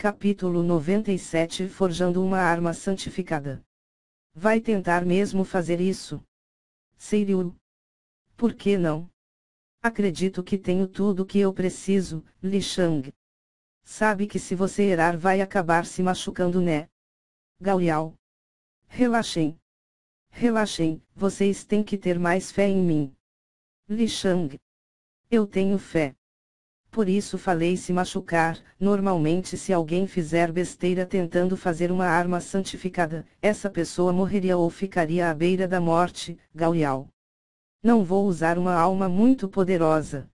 Capítulo 97 Forjando uma arma santificada. Vai tentar mesmo fazer isso? Seiryu. Por que não? Acredito que tenho tudo o que eu preciso, Li Shang. Sabe que se você errar vai acabar se machucando, né? Gao Yao. Relaxem. Relaxem, vocês têm que ter mais fé em mim. Li Shang. Eu tenho fé. Por isso falei se machucar. Normalmente se alguém fizer besteira tentando fazer uma arma santificada, essa pessoa morreria ou ficaria à beira da morte, Gao Yao. Não vou usar uma alma muito poderosa.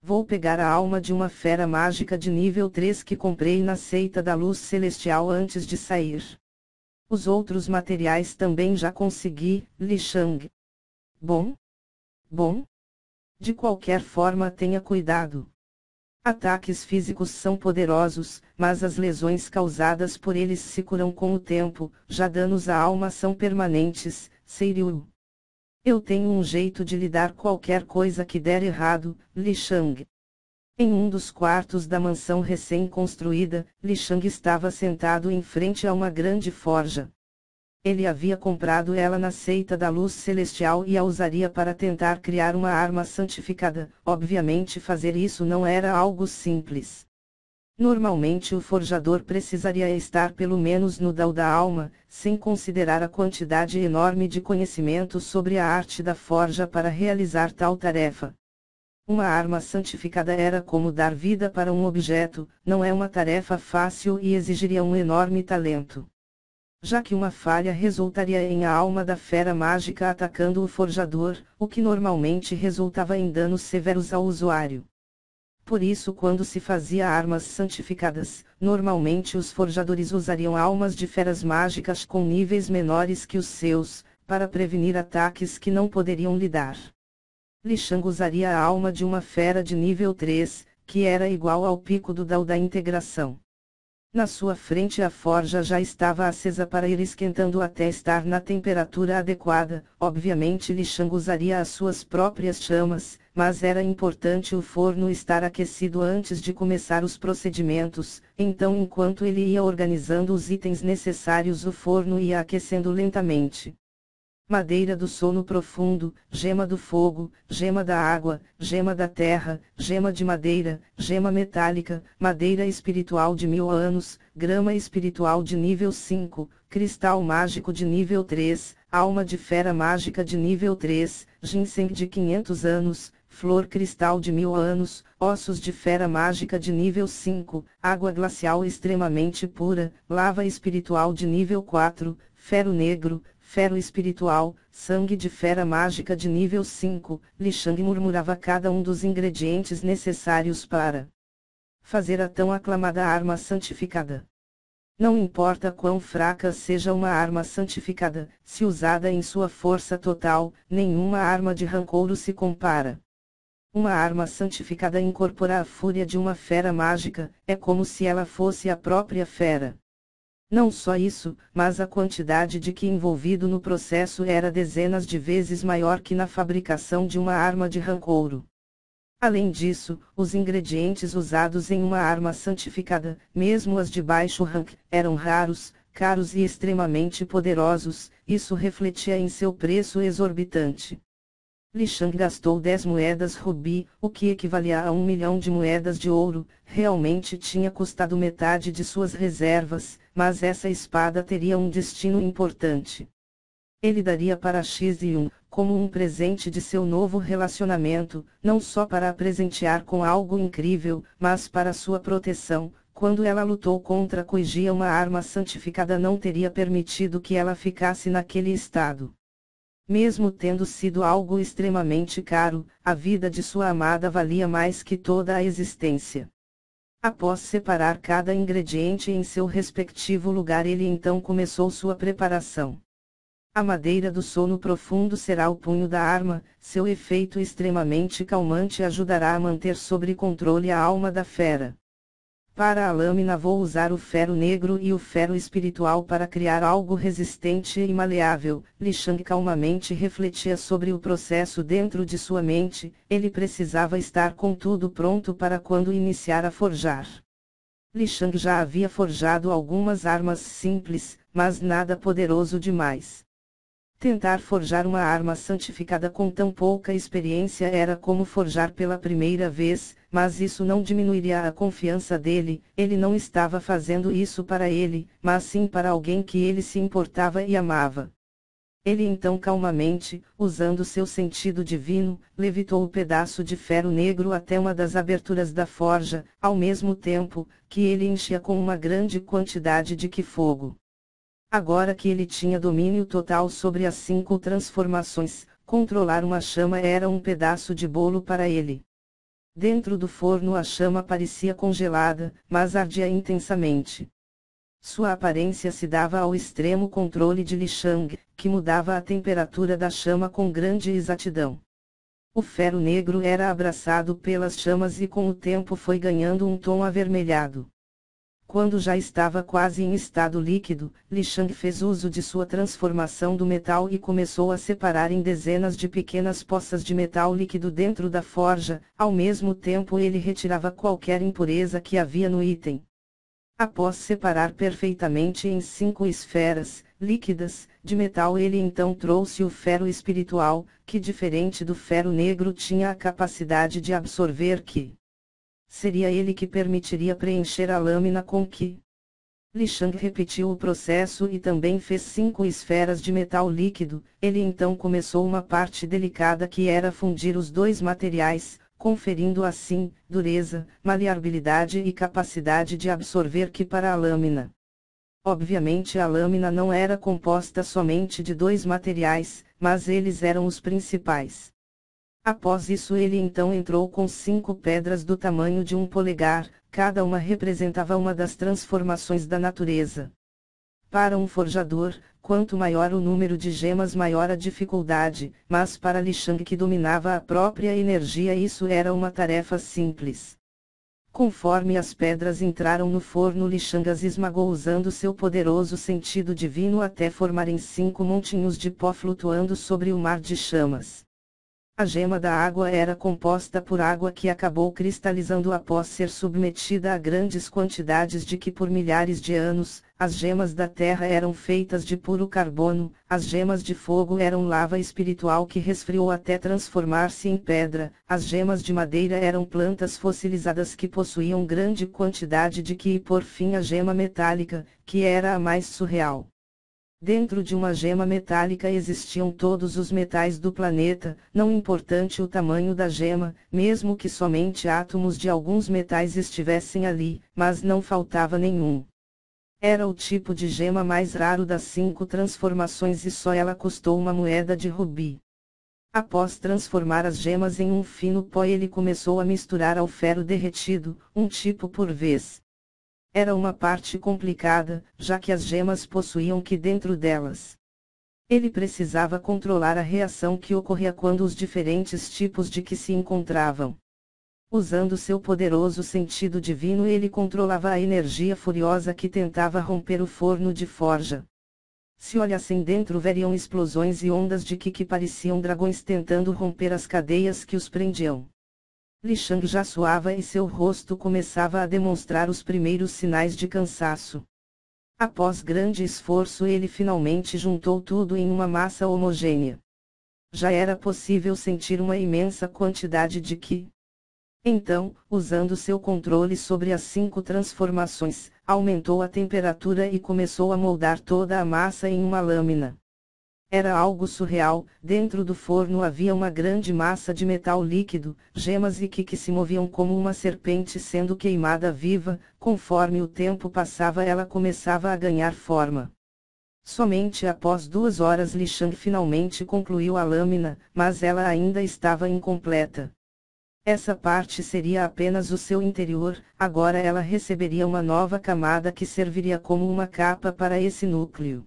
Vou pegar a alma de uma fera mágica de nível 3 que comprei na seita da luz celestial antes de sair. Os outros materiais também já consegui, Li Shang. Bom? Bom? De qualquer forma tenha cuidado. Ataques físicos são poderosos, mas as lesões causadas por eles se curam com o tempo, já danos à alma são permanentes, Seiryu. Eu tenho um jeito de lidar qualquer coisa que der errado, Li Shang. Em um dos quartos da mansão recém-construída, Li Shang estava sentado em frente a uma grande forja. Ele havia comprado ela na seita da luz celestial e a usaria para tentar criar uma arma santificada. Obviamente fazer isso não era algo simples. Normalmente o forjador precisaria estar pelo menos no Dao da alma, sem considerar a quantidade enorme de conhecimento sobre a arte da forja para realizar tal tarefa. Uma arma santificada era como dar vida para um objeto, não é uma tarefa fácil e exigiria um enorme talento. Já que uma falha resultaria em a alma da fera mágica atacando o forjador, o que normalmente resultava em danos severos ao usuário. Por isso, quando se fazia armas santificadas, normalmente os forjadores usariam almas de feras mágicas com níveis menores que os seus, para prevenir ataques que não poderiam lidar. Li Shang usaria a alma de uma fera de nível 3, que era igual ao pico do Dao da integração. Na sua frente a forja já estava acesa para ir esquentando até estar na temperatura adequada. Obviamente Li Shang usaria as suas próprias chamas, mas era importante o forno estar aquecido antes de começar os procedimentos, então enquanto ele ia organizando os itens necessários o forno ia aquecendo lentamente. Madeira do sono profundo, gema do fogo, gema da água, gema da terra, gema de madeira, gema metálica, madeira espiritual de 1000 anos, grama espiritual de nível 5, cristal mágico de nível 3, alma de fera mágica de nível 3, ginseng de 500 anos, flor cristal de 1000 anos, ossos de fera mágica de nível 5, água glacial extremamente pura, lava espiritual de nível 4, ferro negro, ferro espiritual, sangue de fera mágica de nível 5, Li Shang murmurava cada um dos ingredientes necessários para fazer a tão aclamada arma santificada. Não importa quão fraca seja uma arma santificada, se usada em sua força total, nenhuma arma de rancouro se compara. Uma arma santificada incorpora a fúria de uma fera mágica, é como se ela fosse a própria fera. Não só isso, mas a quantidade de que envolvido no processo era dezenas de vezes maior que na fabricação de uma arma de rancouro. Além disso, os ingredientes usados em uma arma santificada, mesmo as de baixo rank, eram raros, caros e extremamente poderosos, isso refletia em seu preço exorbitante. Li Shang gastou 10 moedas rubi, o que equivalia a 1 milhão de moedas de ouro, realmente tinha custado metade de suas reservas, mas essa espada teria um destino importante. Ele daria para X-Yun, como um presente de seu novo relacionamento, não só para a presentear com algo incrível, mas para sua proteção. Quando ela lutou contra Kuiji, uma arma santificada não teria permitido que ela ficasse naquele estado. Mesmo tendo sido algo extremamente caro, a vida de sua amada valia mais que toda a existência. Após separar cada ingrediente em seu respectivo lugar, ele então começou sua preparação. A madeira do sono profundo será o punho da arma, seu efeito extremamente calmante ajudará a manter sob controle a alma da fera. Para a lâmina vou usar o ferro negro e o ferro espiritual para criar algo resistente e maleável. Li Shang calmamente refletia sobre o processo dentro de sua mente, ele precisava estar com tudo pronto para quando iniciar a forjar. Li Shang já havia forjado algumas armas simples, mas nada poderoso demais. Tentar forjar uma arma santificada com tão pouca experiência era como forjar pela primeira vez, mas isso não diminuiria a confiança dele. Ele não estava fazendo isso para ele, mas sim para alguém que ele se importava e amava. Ele então calmamente, usando seu sentido divino, levitou o pedaço de ferro negro até uma das aberturas da forja, ao mesmo tempo que ele enchia com uma grande quantidade de fogo. Agora que ele tinha domínio total sobre as 5 transformações, controlar uma chama era um pedaço de bolo para ele. Dentro do forno a chama parecia congelada, mas ardia intensamente. Sua aparência se dava ao extremo controle de Li Shang, que mudava a temperatura da chama com grande exatidão. O ferro negro era abraçado pelas chamas e com o tempo foi ganhando um tom avermelhado. Quando já estava quase em estado líquido, Li Shang fez uso de sua transformação do metal e começou a separar em dezenas de pequenas poças de metal líquido dentro da forja. Ao mesmo tempo ele retirava qualquer impureza que havia no item. Após separar perfeitamente em 5 esferas líquidas de metal, ele então trouxe o ferro espiritual, que diferente do ferro negro tinha a capacidade de absorver Qi. Seria ele que permitiria preencher a lâmina com Qi. Li Shang repetiu o processo e também fez 5 esferas de metal líquido. Ele então começou uma parte delicada que era fundir os 2 materiais, conferindo assim, dureza, maleabilidade e capacidade de absorver Qi para a lâmina. Obviamente a lâmina não era composta somente de 2 materiais, mas eles eram os principais. Após isso ele então entrou com 5 pedras do tamanho de um polegar, cada uma representava uma das transformações da natureza. Para um forjador, quanto maior o número de gemas maior a dificuldade, mas para Li Shang que dominava a própria energia isso era uma tarefa simples. Conforme as pedras entraram no forno, Li Shang as esmagou usando seu poderoso sentido divino até formarem 5 montinhos de pó flutuando sobre o mar de chamas. A gema da água era composta por água que acabou cristalizando após ser submetida a grandes quantidades de Qi por milhares de anos. As gemas da terra eram feitas de puro carbono, as gemas de fogo eram lava espiritual que resfriou até transformar-se em pedra, as gemas de madeira eram plantas fossilizadas que possuíam grande quantidade de Qi e por fim a gema metálica, que era a mais surreal. Dentro de uma gema metálica existiam todos os metais do planeta, não importante o tamanho da gema, mesmo que somente átomos de alguns metais estivessem ali, mas não faltava nenhum. Era o tipo de gema mais raro das 5 transformações e só ela custou uma moeda de rubi. Após transformar as gemas em um fino pó, ele começou a misturar ao ferro derretido, um tipo por vez. Era uma parte complicada, já que as gemas possuíam Qi dentro delas. Ele precisava controlar a reação que ocorria quando os diferentes tipos de Qi se encontravam. Usando seu poderoso sentido divino, ele controlava a energia furiosa que tentava romper o forno de forja. Se olhassem dentro, veriam explosões e ondas de Qi que pareciam dragões tentando romper as cadeias que os prendiam. Li Shang já suava e seu rosto começava a demonstrar os primeiros sinais de cansaço. Após grande esforço ele finalmente juntou tudo em uma massa homogênea. Já era possível sentir uma imensa quantidade de Qi. Então, usando seu controle sobre as 5 transformações, aumentou a temperatura e começou a moldar toda a massa em uma lâmina. Era algo surreal. Dentro do forno havia uma grande massa de metal líquido, gemas e Qi que se moviam como uma serpente sendo queimada viva. Conforme o tempo passava ela começava a ganhar forma. Somente após 2 horas Li Shang finalmente concluiu a lâmina, mas ela ainda estava incompleta. Essa parte seria apenas o seu interior, agora ela receberia uma nova camada que serviria como uma capa para esse núcleo.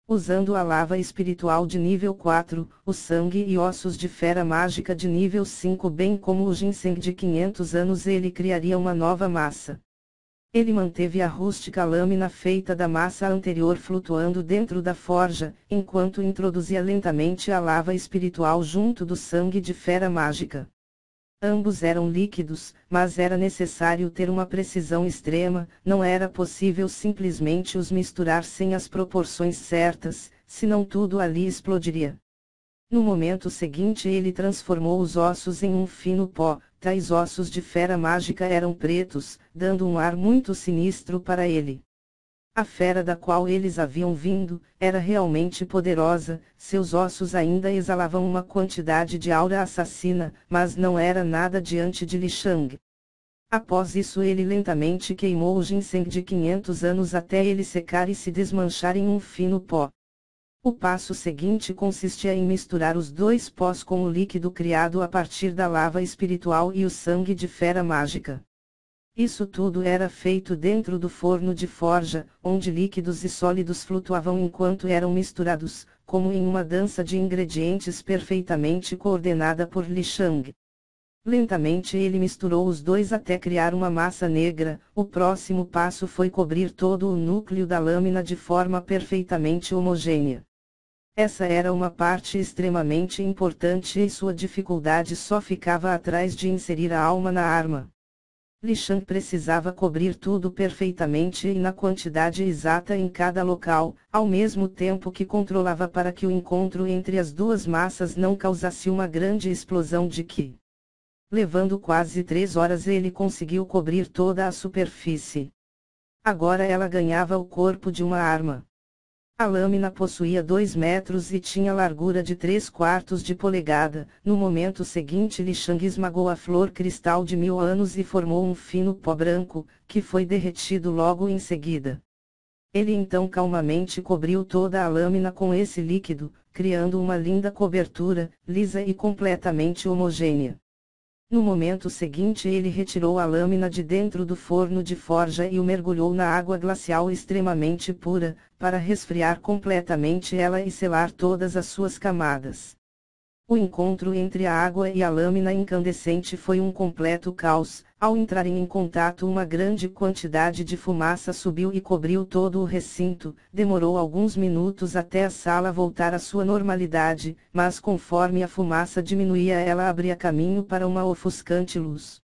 Usando a lava espiritual de nível 4, o sangue e ossos de fera mágica de nível 5 bem como o ginseng de 500 anos ele criaria uma nova massa. Ele manteve a rústica lâmina feita da massa anterior flutuando dentro da forja, enquanto introduzia lentamente a lava espiritual junto do sangue de fera mágica. Ambos eram líquidos, mas era necessário ter uma precisão extrema, não era possível simplesmente os misturar sem as proporções certas, senão tudo ali explodiria. No momento seguinte ele transformou os ossos em um fino pó, tais ossos de fera mágica eram pretos, dando um ar muito sinistro para ele. A fera da qual eles haviam vindo, era realmente poderosa, seus ossos ainda exalavam uma quantidade de aura assassina, mas não era nada diante de Li Shang. Após isso ele lentamente queimou o ginseng de 500 anos até ele secar e se desmanchar em um fino pó. O passo seguinte consistia em misturar os dois pós com o líquido criado a partir da lava espiritual e o sangue de fera mágica. Isso tudo era feito dentro do forno de forja, onde líquidos e sólidos flutuavam enquanto eram misturados, como em uma dança de ingredientes perfeitamente coordenada por Li Shang. Lentamente ele misturou os dois até criar uma massa negra. O próximo passo foi cobrir todo o núcleo da lâmina de forma perfeitamente homogênea. Essa era uma parte extremamente importante e sua dificuldade só ficava atrás de inserir a alma na arma. Li Shang precisava cobrir tudo perfeitamente e na quantidade exata em cada local, ao mesmo tempo que controlava para que o encontro entre as duas massas não causasse uma grande explosão de Qi. Levando quase 3 horas ele conseguiu cobrir toda a superfície. Agora ela ganhava o corpo de uma arma. A lâmina possuía 2 metros e tinha largura de 3/4 de polegada. No momento seguinte Li Shang esmagou a flor cristal de 1000 anos e formou um fino pó branco, que foi derretido logo em seguida. Ele então calmamente cobriu toda a lâmina com esse líquido, criando uma linda cobertura, lisa e completamente homogênea. No momento seguinte ele retirou a lâmina de dentro do forno de forja e o mergulhou na água glacial extremamente pura, para resfriar completamente ela e selar todas as suas camadas. O encontro entre a água e a lâmina incandescente foi um completo caos. Ao entrarem em contato uma grande quantidade de fumaça subiu e cobriu todo o recinto. Demorou alguns minutos até a sala voltar à sua normalidade, mas conforme a fumaça diminuía ela abria caminho para uma ofuscante luz.